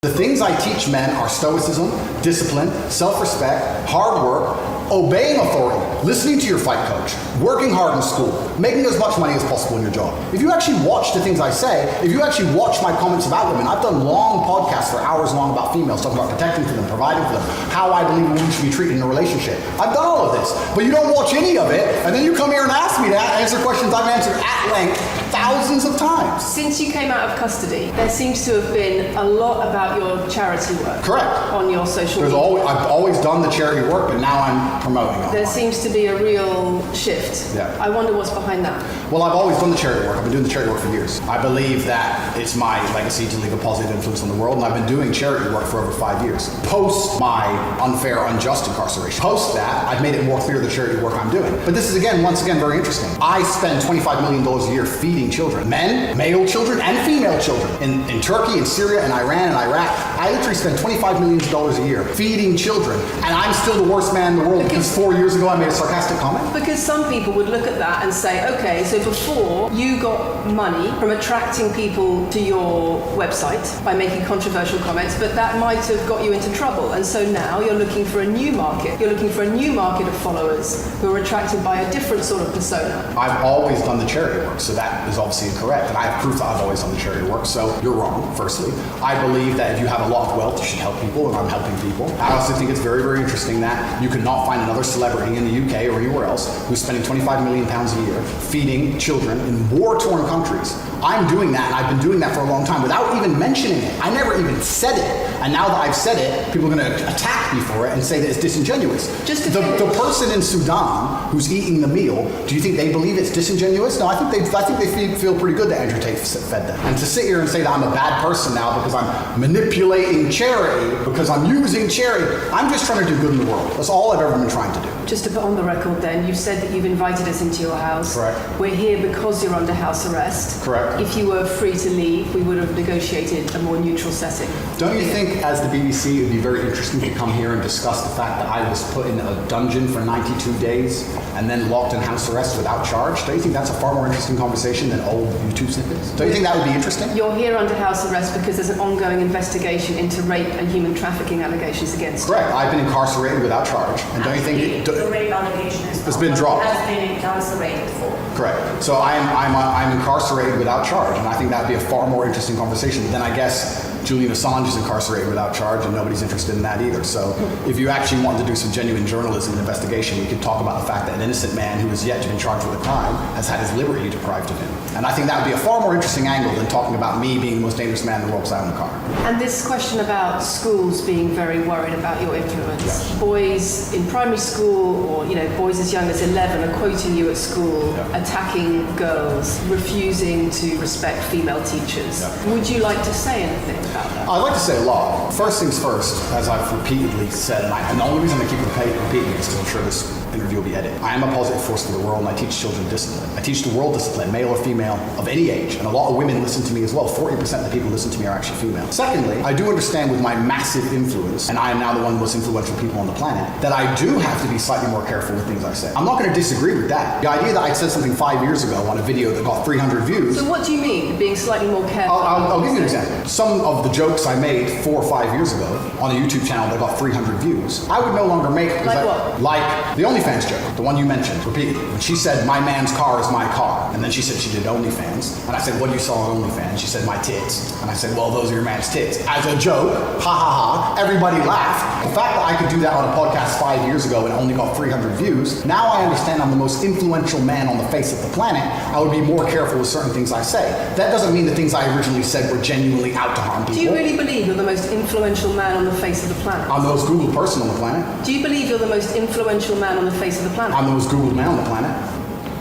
The things I teach men are stoicism, discipline, self-respect, hard work, obeying authority, listening to your fight coach, working hard in school, making as much money as possible in your job. If you actually watch the things I say, if you actually watch my comments about women, I've done long podcasts for hours long about females, talking about protecting for them, providing for them, how I believe women should be treated in a relationship. I've done all of this, but you don't watch any of it, and then you come here and ask me to answer questions I've answered at length thousands of times. Since you came out of custody, there seems to have been a lot about your charity work. Correct. On your social media. I've always done the charity work, but now I'm promoting it. There seems to be a real shift. Yeah. I wonder what's behind that. Well, I've always done the charity work. I've been doing the charity work for years. I believe that it's my legacy to leave a positive influence on the world, and I've been doing charity work for over 5 years. Post my unfair, unjust incarceration. Post that, I've made it more clear the charity work I'm doing. But this is, once again, very interesting. I spend $25 million a year feeding children. Men, male children, and female children. In Turkey, in Syria, in Iran, and Iraq, I literally spend $25 million a year feeding children. And I'm still the worst man in the world because 4 years ago I made a sarcastic comment. Because some people would look at that and say, okay, so before you got money from attracting people to your website by making controversial comments, but that might have got you into trouble. And so now you're looking for a new market. You're looking for a new market of followers who are attracted by a different sort of persona. I've always done the charity work, so that is obviously incorrect. And I have proof that I've always done the charity work, so you're wrong, firstly. I believe that if you have a lot of wealth, you should help people, and I'm helping people. I also think it's very, very interesting that you cannot find another celebrity in the UK or anywhere else who's spending £25 million a year feeding children in war-torn countries. I'm doing that, and I've been doing that for a long time without even mentioning it. I never even said it. And now that I've said it, people are going to attack me for it and say that it's disingenuous. The person in Sudan who's eating the meal, do you think they believe it's disingenuous? No, I think they feel pretty good that Andrew Tate fed them. And to sit here and say that I'm a bad person now because I'm manipulating charity, because I'm using charity, I'm just trying to do good in the world. That's all I've ever been trying to do. Just to put on the record then, you said that you've invited us into your house. Correct. We're here because you're under house arrest. Correct. If you were free to leave, we would have negotiated a more neutral setting. Don't you think, as the BBC, it would be very interesting to come here and discuss the fact that I was put in a dungeon for 92 days and then locked in house arrest without charge? Don't you think that's a far more interesting conversation than old YouTube snippets? Don't you think that would be interesting? You're here under house arrest because there's an ongoing investigation into rape and human trafficking allegations against you. Correct. I've been incarcerated without charge. And don't you think the rape allegation it's been dropped? Has been incarcerated for. Correct. So I'm incarcerated without charge, and I think that would be a far more interesting conversation than, I guess, Julian Assange is incarcerated without charge, and nobody's interested in that either. So if you actually want to do some genuine journalism and investigation, we could talk about the fact that an innocent man who has yet to be charged with a crime has had his liberty deprived of him. And I think that would be a far more interesting angle than talking about me being the most dangerous man in the world because I own a car. And this question about schools being very worried about your influence. Yes. Boys in primary school, or boys as young as 11 are quoting you at school, attacking girls, refusing to respect female teachers. Would you like to say anything about that? I'd like to say a lot. First things first, as I've repeatedly said, and the only reason I keep repeating is to ensure this interview will be edited. I am a positive force for the world, and I teach children discipline. I teach the world discipline, male or female, of any age, and a lot of women listen to me as well. 40% of the people who listen to me are actually female. Secondly, I do understand with my massive influence, and I am now the one of the most influential people on the planet, that I do have to be slightly more careful with things I say. I'm not going to disagree with that. The idea that I said something 5 years ago on a video that got 300 views... So what do you mean, being slightly more careful? I'll give you an example. Some of the jokes I made 4 or 5 years ago on a YouTube channel that got 300 views, I would no longer make... Like what? Like the OnlyFans joke, the one you mentioned repeatedly. When she said, my man's car is my car, and then she said she did OnlyFans, and I said, what do you saw on OnlyFans? She said, my tits. And I said, well, those are your man's tits. As a joke, ha ha ha, everybody laughed. The fact that I could do that on a podcast 5 years ago and only got 300 views, now I understand I'm the most influential man on the face of the planet. I would be more careful with certain things I say. That doesn't mean the things I originally said were genuinely out to harm people. Do you really believe you're the most influential man on the face of the planet? I'm the most Googled person on the planet. Do you believe you're the most influential man on the face of the planet? I'm the most Googled man on the planet.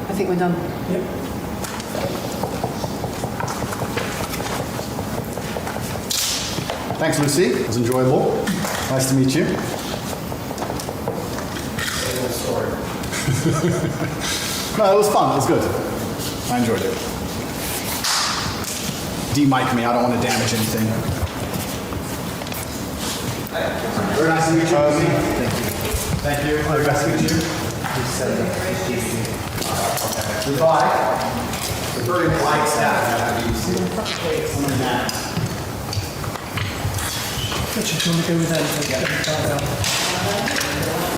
I think we're done. Yep. Thanks, Lucy. It was enjoyable. Nice to meet you. No, it was fun. It was good. I enjoyed it. De-mic me. I don't want to damage anything. Very nice to meet you, Lucy. Thank you. Very nice to meet you. Goodbye. It's a very polite staff at the BBC. Richard, do you want to go with them to get the card out?